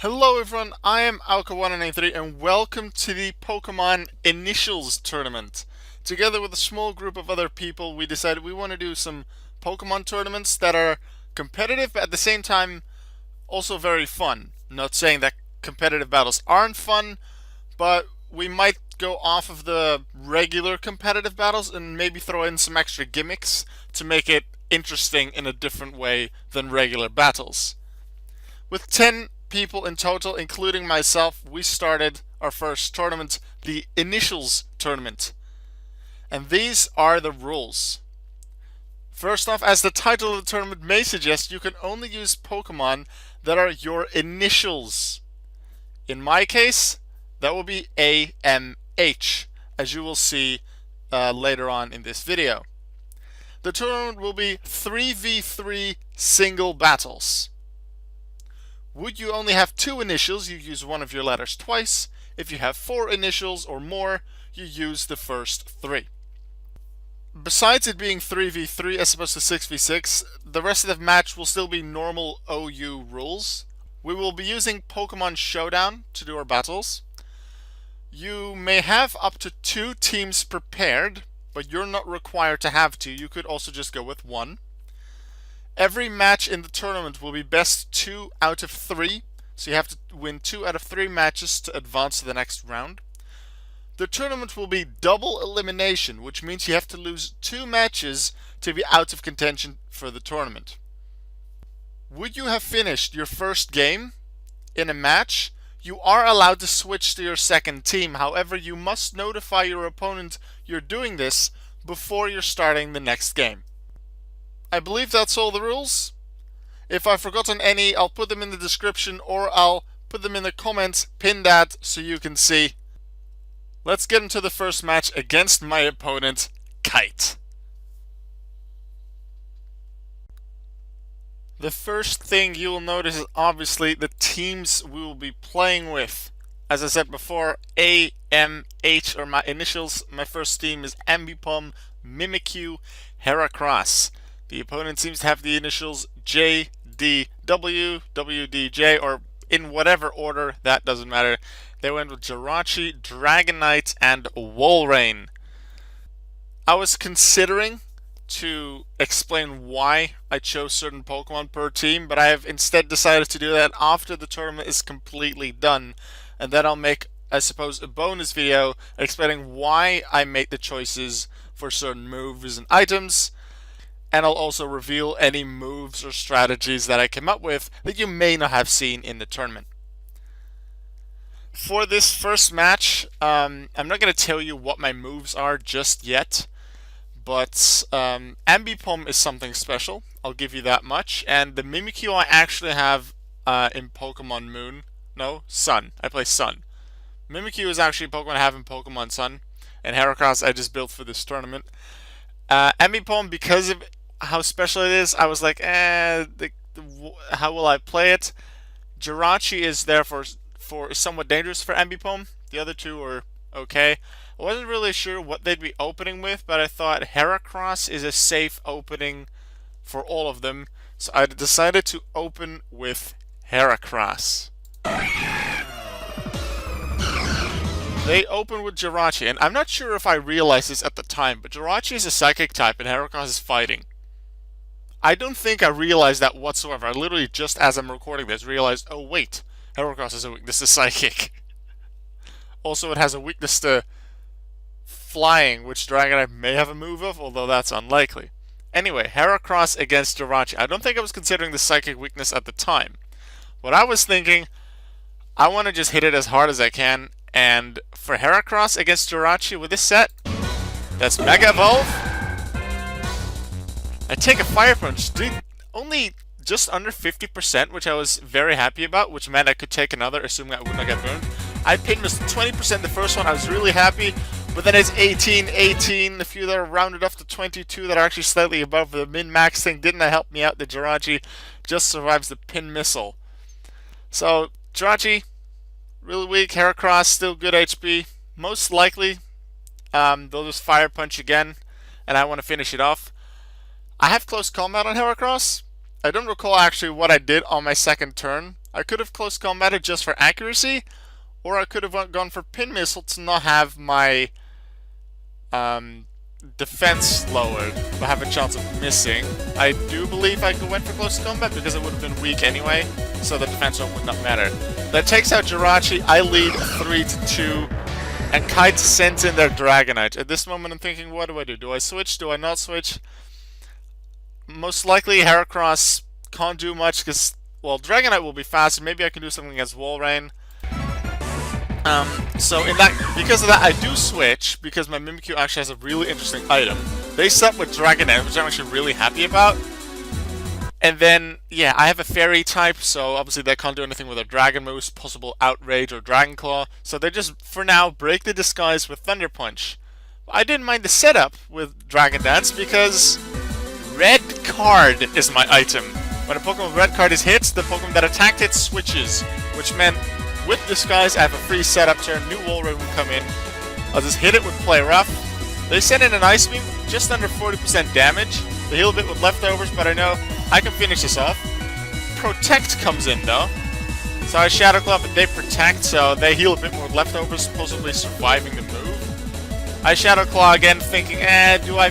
Hello everyone, I am Alka1993 and welcome to the Pokemon Initials Tournament. Together with a small group of other people, we decided we want to do some Pokemon tournaments that are competitive but at the same time also very fun. Not saying that competitive battles aren't fun, but we might go off of the regular competitive battles and maybe throw in some extra gimmicks to make it interesting in a different way than regular battles. With 10 people in total, including myself, we started our first tournament, the Initials Tournament. And these are the rules. First off, as the title of the tournament may suggest, you can only use Pokemon that are your initials. In my case, that will be AMH, as you will see later on in this video. The tournament will be 3v3 single battles. Would you only have two initials, you use one of your letters twice. If you have four initials or more, you use the first three. Besides it being 3v3 as opposed to 6v6, the rest of the match will still be normal OU rules. We will be using Pokemon Showdown to do our battles. You may have up to two teams prepared, but you're not required to have two. You could also just go with one. Every match in the tournament will be best 2 out of 3, so you have to win 2 out of 3 matches to advance to the next round. The tournament will be double elimination, which means you have to lose 2 matches to be out of contention for the tournament. Would you have finished your first game in a match, you are allowed to switch to your second team. However, you must notify your opponent you're doing this before you're starting the next game. I believe that's all the rules. If I've forgotten any, I'll put them in the description or I'll put them in the comments, pin that so you can see. Let's get into the first match against my opponent, Kite. The first thing you will notice is obviously the teams we will be playing with. As I said before, AMH are my initials. My first team is Ambipom, Mimikyu, Heracross. The opponent seems to have the initials JDW, WDJ, or in whatever order, that doesn't matter. They went with Jirachi, Dragonite, and Walrein. I was considering to explain why I chose certain Pokemon per team, but I have instead decided to do that after the tournament is completely done. And then I'll make, I suppose, a bonus video explaining why I made the choices for certain moves and items. And I'll also reveal any moves or strategies that I came up with that you may not have seen in the tournament. For this first match, I'm not going to tell you what my moves are just yet, but Ambipom is something special, I'll give you that much, and the Mimikyu I actually have in Pokemon Moon, no, Sun, I play Sun. Mimikyu is actually a Pokemon I have in Pokemon Sun, and Heracross I just built for this tournament. Ambipom, because of how special it is, I was like, how will I play it? Jirachi is therefore somewhat dangerous for Ambipom. The other two are okay. I wasn't really sure what they'd be opening with, but I thought Heracross is a safe opening for all of them, so I decided to open with Heracross. They open with Jirachi, and I'm not sure if I realized this at the time, but Jirachi is a psychic type and Heracross is fighting. I don't think I realized that whatsoever. I literally, just as I'm recording this, realized, oh wait, Heracross has a weakness to psychic. Also, it has a weakness to flying, which Dragonite may have a move of, although that's unlikely. Anyway, Heracross against Jirachi. I don't think I was considering the psychic weakness at the time. What I was thinking, I want to just hit it as hard as I can, and for Heracross against Jirachi with this set, that's Mega Evolve. I take a Fire Punch, only just under 50%, which I was very happy about, which meant I could take another, assuming I would not get burned. I pinned just 20% the first one, I was really happy, but then it's 18, 18, a few that are rounded off to 22 that are actually slightly above the min-max thing. Didn't that help me out? The Jirachi just survives the pin missile. So, Jirachi, really weak. Heracross, still good HP. Most likely, they'll just Fire Punch again, and I want to finish it off. I have close combat on Heracross. I don't recall actually what I did on my second turn, I could have close combated just for accuracy, or I could have gone for pin missile to not have my defense lowered, but have a chance of missing. I do believe I went for close combat because it would have been weak anyway, so the defense one would not matter. That takes out Jirachi. I lead 3-2, and Kite sends in their Dragonite. At this moment I'm thinking, what do I do? Do I switch? Do I not switch? Most likely Heracross can't do much because, well, Dragonite will be faster. Maybe I can do something against Walrein. So because of that, I do switch, because my Mimikyu actually has a really interesting item. They start with Dragonite, which I'm actually really happy about. And then, yeah, I have a Fairy type, so obviously they can't do anything with their Dragon moves, possible Outrage or Dragon Claw. So they just, for now, break the disguise with Thunder Punch. I didn't mind the setup with Dragon Dance because Red Card is my item. When a Pokemon with Red Card is hit, the Pokemon that attacked it switches, which meant with Disguise, I have a free setup turn, new Walrein will come in. I'll just hit it with Play Rough. They send in an Ice Beam, just under 40% damage. They heal a bit with leftovers, but I know I can finish this off. Protect comes in though. So I Shadow Claw, but they Protect, so they heal a bit more with leftovers, supposedly surviving the move. I Shadow Claw again, thinking, do I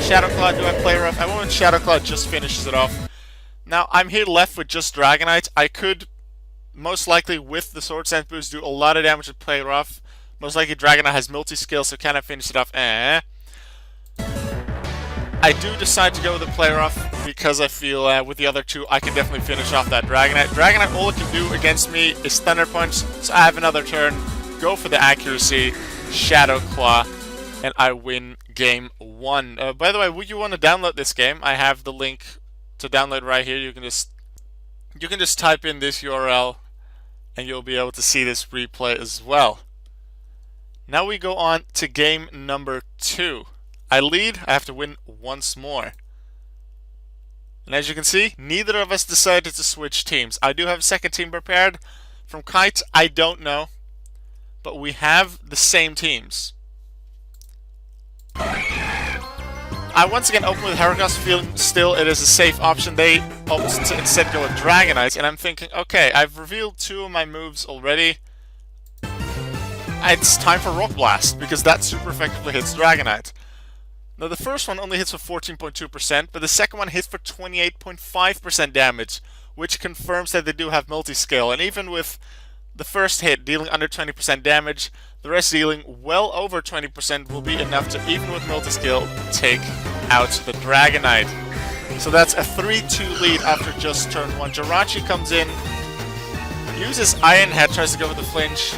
Shadow Claw, do I Play Rough? I won't. Shadow Claw just finishes it off. Now, I'm here left with just Dragonite. I could most likely, with the Sword Stance boost, do a lot of damage with Play Rough. Most likely Dragonite has multi-skill, so can I finish it off? I do decide to go with the Play Rough because I feel with the other two I can definitely finish off that Dragonite. Dragonite, all it can do against me is Thunder Punch, so I have another turn, go for the accuracy, Shadow Claw, and I win game 1. By the way, would you want to download this game? I have the link to download right here. You can just type in this URL and you'll be able to see this replay as well. Now we go on to game number 2. I lead, I have to win once more. And as you can see, neither of us decided to switch teams. I do have a second team prepared. From Kite, I don't know. But we have the same teams. I once again open with Heracross, feeling still it is a safe option. They opted to instead go with Dragonite, and I'm thinking, okay, I've revealed 2 of my moves already. It's time for Rock Blast, because that super effectively hits Dragonite. Now the first one only hits for 14.2%, but the second one hits for 28.5% damage, which confirms that they do have multi-scale, and even with the first hit dealing under 20% damage, the rest dealing well over 20% will be enough to, even with multi-skill, take out the Dragonite. So that's a 3-2 lead after just turn 1. Jirachi comes in, uses Iron Head, tries to go with the flinch.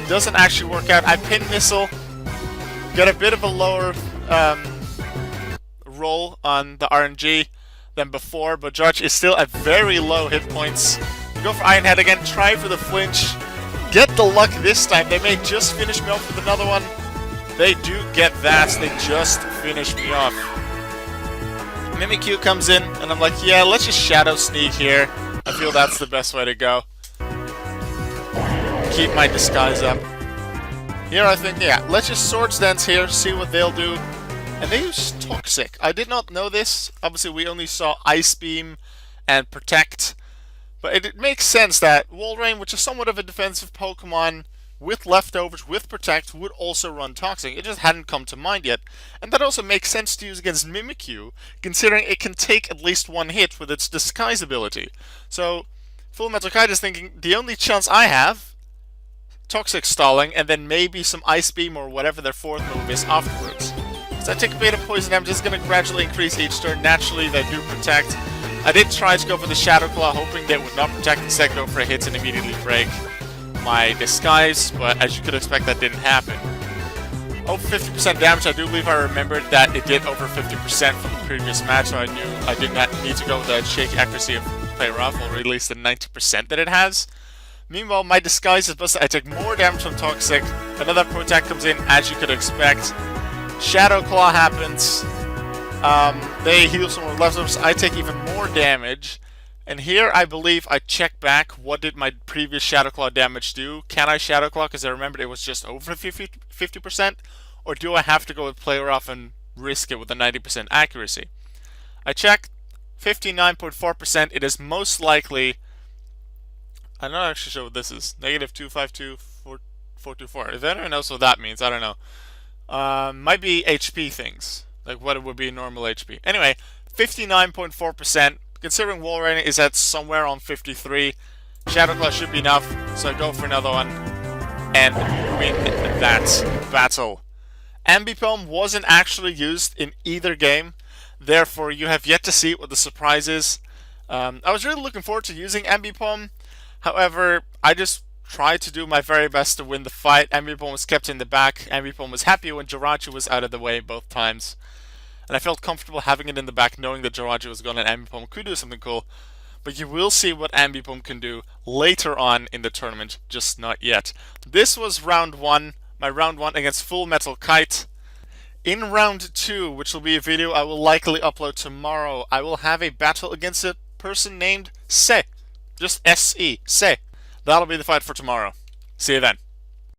Doesn't actually work out. I pin Missile, get a bit of a lower roll on the RNG than before, but Jirachi is still at very low hit points. Go for Iron Head again, try for the flinch. Get the luck this time. They may just finish me off with another one. They do get that. They just finish me off. Mimikyu comes in, and I'm like, yeah, let's just Shadow Sneak here. I feel that's the best way to go. Keep my disguise up. Here I think, yeah, let's just Swords Dance here, see what they'll do. And they use Toxic. I did not know this. Obviously, we only saw Ice Beam and Protect. But it makes sense that Walrein, which is somewhat of a defensive Pokemon, with leftovers, with Protect, would also run Toxic. It just hadn't come to mind yet. And that also makes sense to use against Mimikyu, considering it can take at least one hit with its Disguise ability. So, Full Metal Kite is thinking, the only chance I have, Toxic stalling, and then maybe some Ice Beam or whatever their fourth move is afterwards. So I take a bit of poison damage, just going to gradually increase each turn. Naturally, they do Protect. I did try to go for the Shadow Claw, hoping they would not Protect, instead go for a hit and immediately break my Disguise, but as you could expect, that didn't happen. Over 50% damage, I do believe I remembered that it did over 50% from the previous match, so I knew I did not need to go with the shaky accuracy of Play Rough, or at least the 90% that it has. Meanwhile, my Disguise is busted. I take more damage from Toxic. Another Protect comes in, as you could expect. Shadow Claw happens. They heal some more leftovers. I take even more damage. And here, I believe I check back. What did my previous Shadow Claw damage do? Can I Shadow Claw? Because I remembered it was just over 50%. Or do I have to go with Play Rough and risk it with a 90% accuracy? I checked. 59.4%. It is most likely I'm not actually sure what this is. Negative 252,424. If anyone knows what that means, I don't know. Might be HP things, like what it would be normal HP. Anyway, 59.4%. Considering wall rating is at somewhere on 53, Shadow Claw should be enough. So I go for another one and win that battle. Ambipom wasn't actually used in either game, therefore you have yet to see what the surprise is. I was really looking forward to using Ambipom, however, I just tried to do my very best to win the fight. Ambipom was kept in the back. Ambipom was happy when Jirachi was out of the way both times. And I felt comfortable having it in the back, knowing that Jirachi was gone and Ambipom could do something cool. But you will see what Ambipom can do later on in the tournament, just not yet. This was round 1, my round 1 against Full Metal Kite. In round 2, which will be a video I will likely upload tomorrow, I will have a battle against a person named Se. Just S-E, Se. That'll be the fight for tomorrow. See you then.